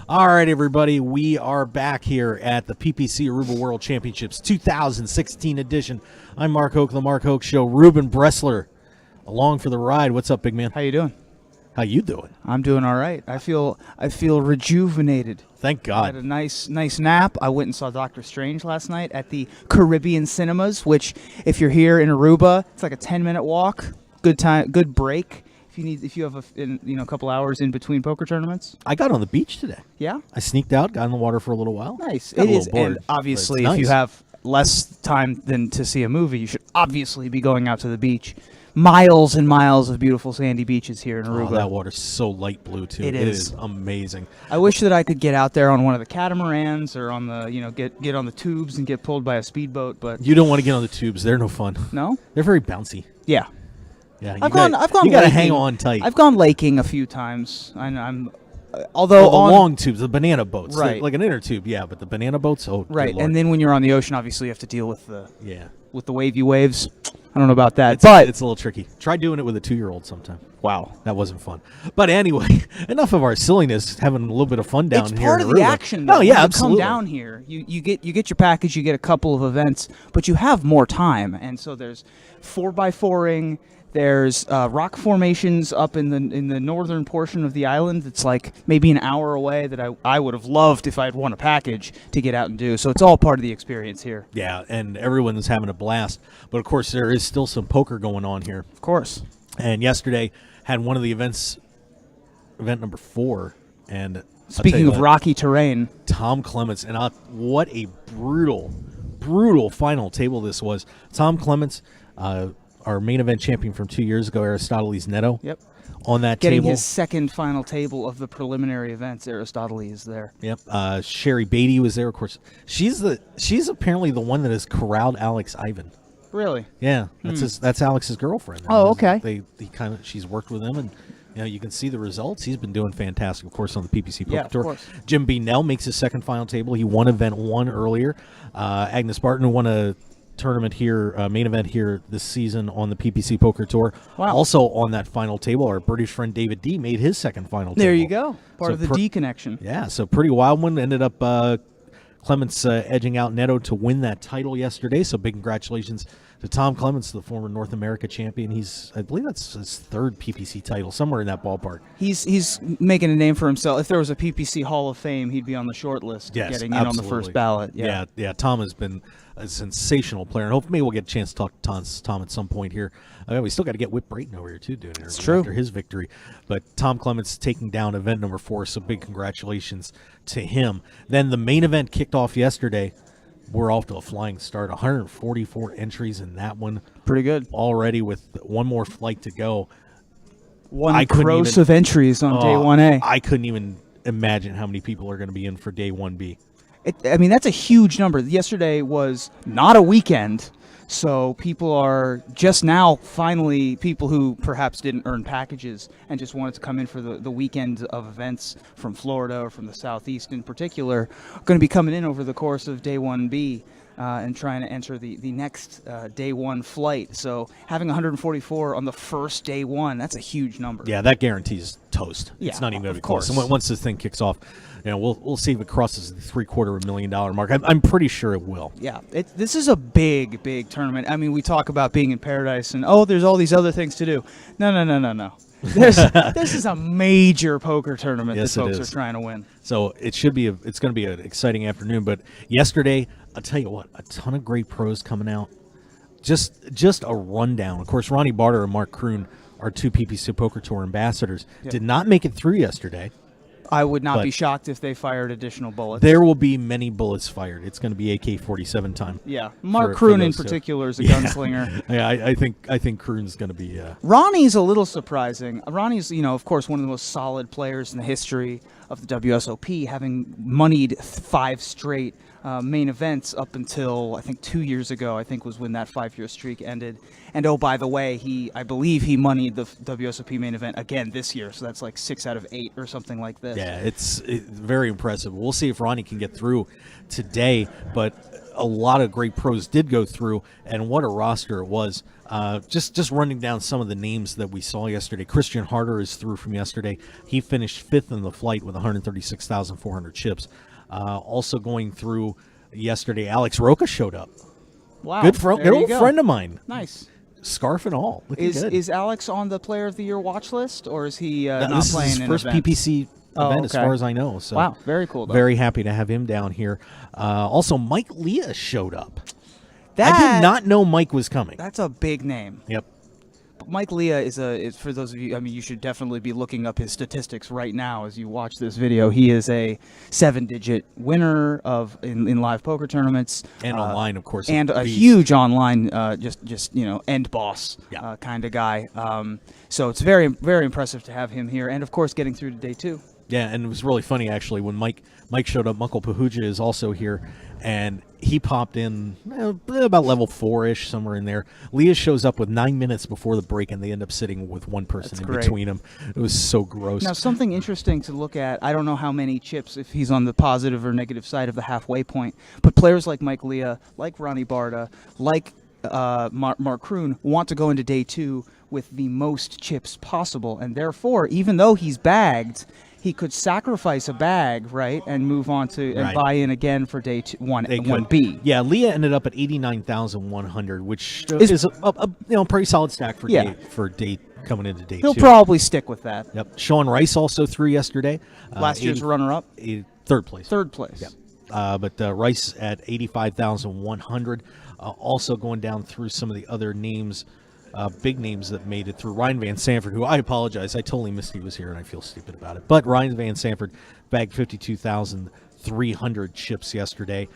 All right, everybody, we are back here at the PPC Aruba World Championships 2016 edition. I'm Mark Hoke, the Mark Hoke Show. Reuben Bresler, along for the ride. What's up, big man? How you doing? How you doing? I'm doing all right. I feel rejuvenated. Thank God. I had a nice nap. I went and saw Doctor Strange last night at the Caribbean Cinemas, which, if you're here in Aruba, it's like a 10-minute walk. Good time, good break. If you have a couple hours in between poker tournaments. I got on the beach today. Yeah? I sneaked out, got in the water for a little while. Nice. Got It a is, little bored, and obviously, but it's if you nice. have less time than to see a movie, you should obviously be going out to the beach. Miles and miles of beautiful sandy beaches here in Aruba. Oh, that water's so light blue, too. It is amazing. I wish that I could get out there on one of the catamarans or on the, get on the tubes and get pulled by a speedboat, but You don't want to get on the tubes. They're no fun. no? They're very bouncy. Yeah. Yeah, I've gone You got to hang laking. on tight. I've gone laking a few times. the Although long tubes, the banana boats. Right. Like an inner tube, yeah, but the banana boats, oh, good right, Lord. and then when you're on the ocean, obviously you have to deal with the Yeah. wavy waves. I don't know about that, It's but a little tricky. Try doing it with a 2-year-old sometime. wow. That wasn't fun. But anyway, enough of our silliness, having a little bit of fun down It's here. part in of the Aruba. action. Though. Oh, yeah, When you absolutely. come down here, you get your package, you get a couple of events, but you have more time, and so there's 4x4ing. There's rock formations up in the northern portion of the island. It's like maybe an hour away that I would have loved if I had won a package to get out and do. So it's all part of the experience here. Yeah, and everyone's having a blast. But, of course, there is still some poker going on here. Of course. And yesterday had one of the events, event number 4. And I'll tell Speaking you of what, rocky terrain, Tom Clements, and what a brutal final table this was. Tom Clements, our main event champion from 2 years ago, Aristoteles Neto. Yep. On that getting table. his second final table of the preliminary events, Aristoteles is there. Yep. Sherry Beatty was there, of course. She's apparently the one that has corralled Alex Ivan. Really? Yeah, that's Alex's girlfriend. Oh, okay. She's worked with him, and you can see the results. He's been doing fantastic, of course, on the PPC Poker Yeah, of Tour. course. Jim B. Nell makes his second final table. He won event 1 earlier. Agnes Barton, who won a tournament here, main event here this season on the PPC Poker Tour. Wow. Also on that final table, our British friend David D made his second final table. There you go. Part So of the D connection. Yeah, so pretty wild one. Ended up Clements edging out Neto to win that title yesterday. So big congratulations to Tom Clements, the former North America champion. I believe that's his 3rd PPC title, somewhere in that ballpark. He's making a name for himself. If there was a PPC Hall of Fame, he'd be on the short list, Yes, getting in on the absolutely. first ballot. Yeah. Yeah. Tom has been a sensational player, and hopefully we'll get a chance to talk to Tom at some point here. We still got to get Whit Brayton over here too, doing it true. after his victory. But Tom Clements taking down event number 4, so big congratulations to him. Then the main event kicked off yesterday. We're off to a flying start. 144 entries in that one. Pretty good. Already with one more flight to go. One gross of entries on day 1A. I couldn't even imagine how many people are going to be in for day 1B. That's a huge number. Yesterday was not a weekend, so people are just now finally, people who perhaps didn't earn packages and just wanted to come in for the weekend of events from Florida or from the Southeast in particular, are going to be coming in over the course of day 1B. And trying to enter the next day 1 flight. So having 144 on the first day 1, that's a huge number. Yeah, that guarantees toast. Yeah, It's not even going to of be close. course. And once this thing kicks off, we'll see if it crosses the $750,000 mark. I'm pretty sure it will. Yeah, this is a big tournament. I mean, we talk about being in paradise and, there's all these other things to do. No. This is a major poker tournament Yes, that it folks is. are trying to win. So it's going to be an exciting afternoon. But yesterday, I'll tell you what, a ton of great pros coming out. Just a rundown. Of course, Ronnie Barter and Mark Kroon, our 2 PPC Poker Tour ambassadors, did not make it through yesterday. I would not But be shocked if they fired additional bullets. There will be many bullets fired. It's going to be AK-47 time. Yeah, Mark for Kroon in those two. particular is a Yeah. gunslinger. Yeah, I think Kroon's going to be. Ronnie's a little surprising. Ronnie's, of course, one of the most solid players in the history of the WSOP, having moneyed 5 straight main events up until, I think, 2 years ago, I think was when that 5-year streak ended. And, by the way, I believe he moneyed the WSOP main event again this year, so that's like 6 out of 8 or something like this. Yeah, it's very impressive. We'll see if Ronnie can get through today, but a lot of great pros did go through, and what a roster it was. Just running down some of the names that we saw yesterday. Christian Harder is through from yesterday. He finished 5th in the flight with 136,400 chips. Also going through yesterday, Alex Roca showed up. Wow. Good old friend of mine. Nice. Scarf and all. Looking good. Is Alex on the Player of the Year watch list, or is he not this playing is his in first event? PPC event as far as I know. So wow, very cool. Though. Very happy to have him down here. Also, Mike Leah showed up. That, I did not know Mike was coming. That's a big name. Yep. Mike Leah is for those of you. I mean, you should definitely be looking up his statistics right now as you watch this video. He is a 7-digit winner in live poker tournaments And online, of course. and a huge online just end boss Yeah. kind of guy. So it's very very impressive to have him here, and of course getting through to day 2. Yeah, and it was really funny actually when Mike showed up. Muckle Pahuja is also here, and he popped in about level 4-ish, somewhere in there. Leah shows up with 9 minutes before the break, and they end up sitting with one person That's in great. between them. It was so gross. Now, something interesting to look at, I don't know how many chips, if he's on the positive or negative side of the halfway point, but players like Mike Leah, like Ronnie Barta, like Mark Kroon want to go into day 2 with the most chips possible, and therefore, even though he's bagged, he could sacrifice a bag, right, and move on to and Right. buy in again for day 1B. Yeah, Leah ended up at 89,100, which is a pretty solid stack for day coming into day 2. He'll probably stick with that. Yep. Sean Rice also through yesterday. Last year's runner-up, 3rd place. 3rd place. Yep. But Rice at 85,100. Also going down through some of the other names, big names that made it through. Ryan Van Sanford, who I apologize, I totally missed he was here, and I feel stupid about it. But Ryan Van Sanford bagged 52,300 chips yesterday.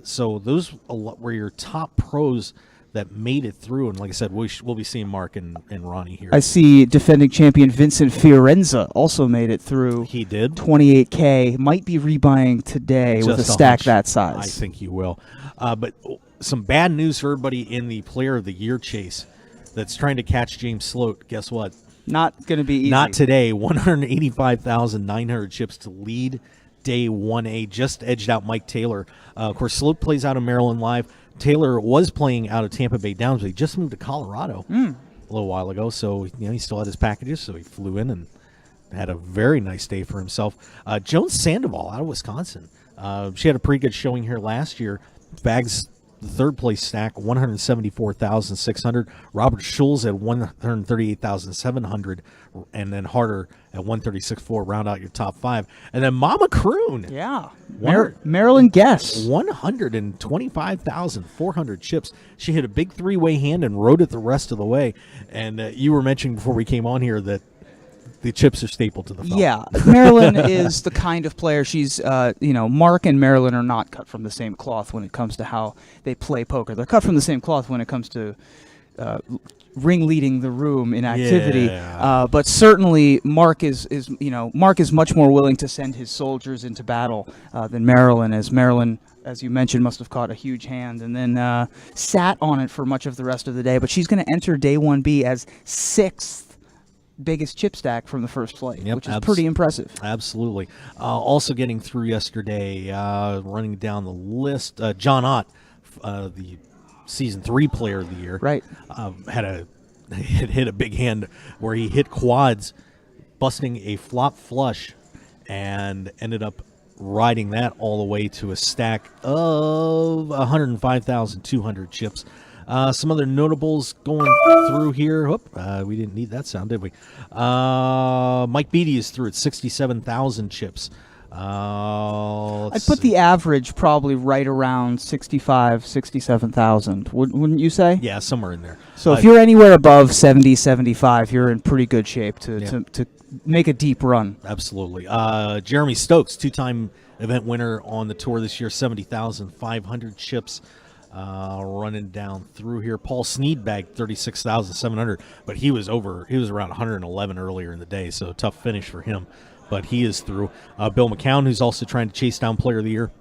So those were your top pros that made it through. And like I said, we'll be seeing Mark and Ronnie here. I see defending champion Vincent Fiorenza also made it through. He did. 28K. Might be rebuying today with a Just stack hunch. that size. I think he will. But some bad news for everybody in the Player of the Year chase that's trying to catch James Sloat. Guess what? Not going to be easy. Not today. 185,900 chips to lead day 1A. Just edged out Mike Taylor. Of course, Sloat plays out of Maryland Live. Taylor was playing out of Tampa Bay Downs, but he just moved to Colorado a little while ago. So he still had his packages, so he flew in and had a very nice day for himself. Joan Sandoval out of Wisconsin. She had a pretty good showing here last year. Bags the 3rd place stack, 174,600. Robert Schulz at 138,700, and then Harder at 136.4. Round out your top 5, and then Mama Kroon. Yeah. Wonder- Maryland Guess. 125,400 chips. She hit a big 3-way hand and rode it the rest of the way. And you were mentioning before we came on here that the chips are staple to the fella. Yeah, Marilyn is the kind of player she's, Mark and Marilyn are not cut from the same cloth when it comes to how they play poker. They're cut from the same cloth when it comes to ringleading the room in activity. Yeah. But certainly Mark is much more willing to send his soldiers into battle than Marilyn, as Marilyn, as you mentioned, must have caught a huge hand and then sat on it for much of the rest of the day. But she's going to enter day 1B as 6th biggest chip stack from the first flight, which is pretty impressive. Absolutely. Also getting through yesterday, running down the list, John Ott, the Season 3 Player of the Year, Right. had hit a big hand where he hit quads, busting a flop flush, and ended up riding that all the way to a stack of 105,200 chips. Some other notables going through here. We didn't need that sound, did we? Mike Beatty is through at 67,000 chips. I'd put the average probably right around 65, 67,000. Wouldn't you say? Yeah, somewhere in there. So if you're anywhere above 70, 75, you're in pretty good shape to make a deep run. Absolutely. Jeremy Stokes, 2-time event winner on the tour this year, 70,500 chips. Running down through here. Paul Sneed bagged 36,700, but he was around 111 earlier in the day, so tough finish for him. But he is through. Bill McCown, who's also trying to chase down Player of the Year,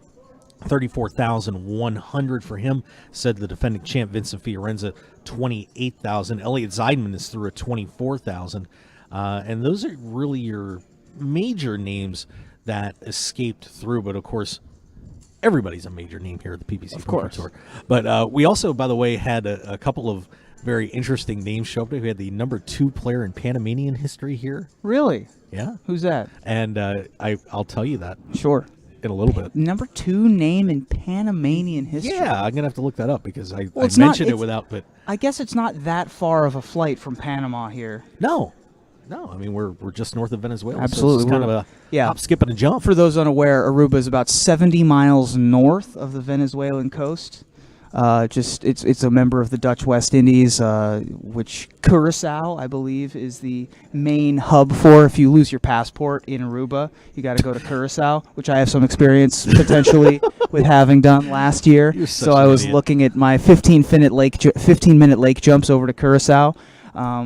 34,100 for him. Said the defending champ Vincent Fiorenza, 28,000. Elliot Zeidman is through at 24,000. And those are really your major names that escaped through. But of course, everybody's a major name here at the PPC Poker course. Tour. But we also, by the way, had a couple of very interesting names show up. We had the number 2 player in Panamanian history here. Really? Yeah. Who's that? And I'll tell you that Sure. in a little bit. Number 2 name in Panamanian history. Yeah, I'm going to have to look that up because I it's not- mentioned it it's- without, but I guess it's not that far of a flight from Panama here. no. I mean, we're just north of Venezuela. Absolutely. So it's kind of a Yeah. hop, skip, and a jump. For those unaware, Aruba is about 70 miles north of the Venezuelan coast. It's a member of the Dutch West Indies, which Curacao, I believe, is the main hub for. If you lose your passport in Aruba, you got to go to Curacao, which I have some experience potentially with having done last year. You're such So an I was idiot. looking at my 15-minute lake jumps over to Curacao.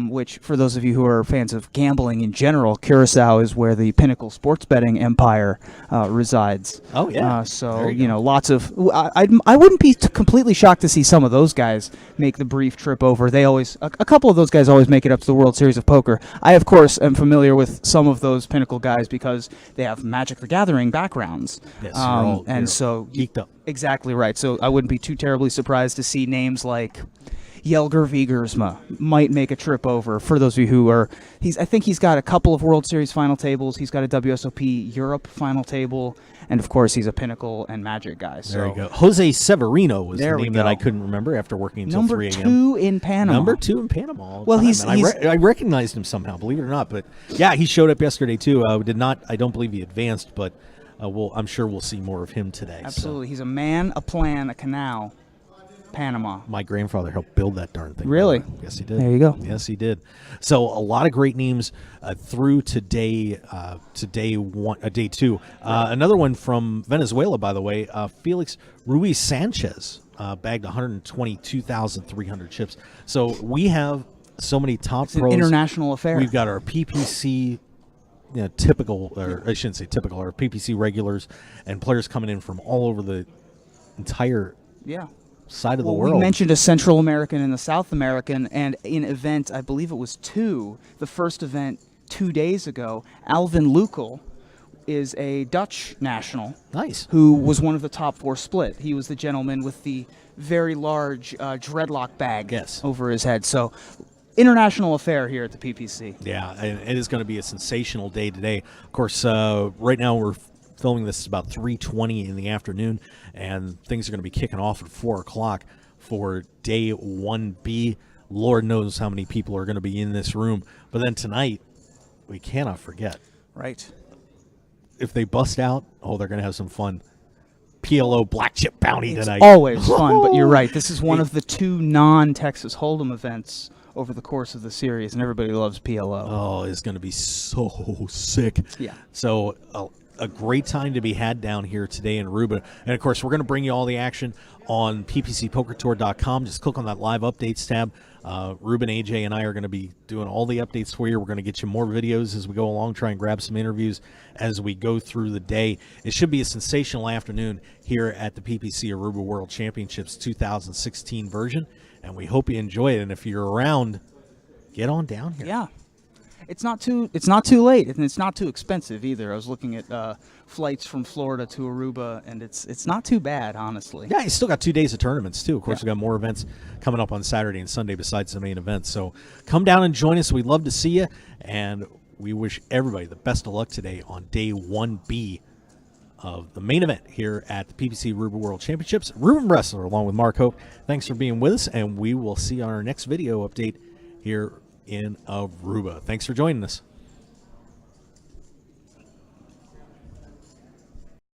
Which, for those of you who are fans of gambling in general, Curacao is where the pinnacle sports betting empire resides. Oh, yeah. So There you go. lots of. I wouldn't be completely shocked to see some of those guys make the brief trip over. They always, a couple of those guys always make it up to the World Series of Poker. I, of course, am familiar with some of those pinnacle guys because they have Magic the Gathering backgrounds. Yes, they're so geeked up. exactly right. So I wouldn't be too terribly surprised to see names like Jelger Wiegersma might make a trip over. For those of you who are, I think he's got a couple of World Series final tables. He's got a WSOP Europe final table, and of course he's a Pinnacle and Magic guy. So There you go. Jose Severino was the There we name that go. I couldn't remember after working until number 3 a.m. 2 in Panama. Number 2 in Panama. all the Well, time. he's- And I recognized him somehow, believe it or not. But yeah, he showed up yesterday too. I don't believe he advanced, but I'm sure we'll see more of him today. So Absolutely, he's a man, a plan, a canal. Panama. my grandfather helped build that darn thing. Really? Yes, he did. There you go. Yes, he did. So a lot of great names through today. Day 2. Another one from Venezuela, by the way. Felix Ruiz Sanchez bagged 122,300 chips. So we have so many top It's an pros. international affair. We've got our PPC, typical, or I shouldn't say typical, our PPC regulars and players coming in from all over the entire yeah. side of the Well, world. we mentioned a Central American and a South American, and in event, I believe it was 2, the first event 2 days ago, Alvin Lukel is a Dutch national Nice. who was one of the top 4 split. He was the gentleman with the very large dreadlock bag Yes. over his head. So, international affair here at the PPC. Yeah, and it is going to be a sensational day today. Of course, right now we're filming this about 3:20 in the afternoon, and things are going to be kicking off at 4 o'clock for day 1B. Lord knows how many people are going to be in this room. But then tonight, we cannot forget. Right. If they bust out, they're going to have some fun. PLO Black Chip Bounty It's tonight. always fun, but you're right. This is one of the 2 non-Texas Hold'em events over the course of the series, and everybody loves PLO. Oh, it's going to be so sick. Yeah. So a great time to be had down here today in Aruba. And, of course, we're going to bring you all the action on ppcpokertour.com. Just click on that live updates tab. Reuben, AJ, and I are going to be doing all the updates for you. We're going to get you more videos as we go along, try and grab some interviews as we go through the day. It should be a sensational afternoon here at the PPC Aruba World Championships 2016 version, and we hope you enjoy it. And if you're around, get on down here. Yeah. It's not too late, and it's not too expensive either. I was looking at flights from Florida to Aruba, and it's not too bad, honestly. Yeah, you still got 2 days of tournaments, too. Of course, Yeah. we've got more events coming up on Saturday and Sunday besides the main event. So come down and join us. We'd love to see you, and we wish everybody the best of luck today on day 1B of the main event here at the PPC Aruba World Championships. Reuben Bresler along with Mark Hoke. Thanks for being with us, and we will see you on our next video update here in Aruba. Thanks for joining us.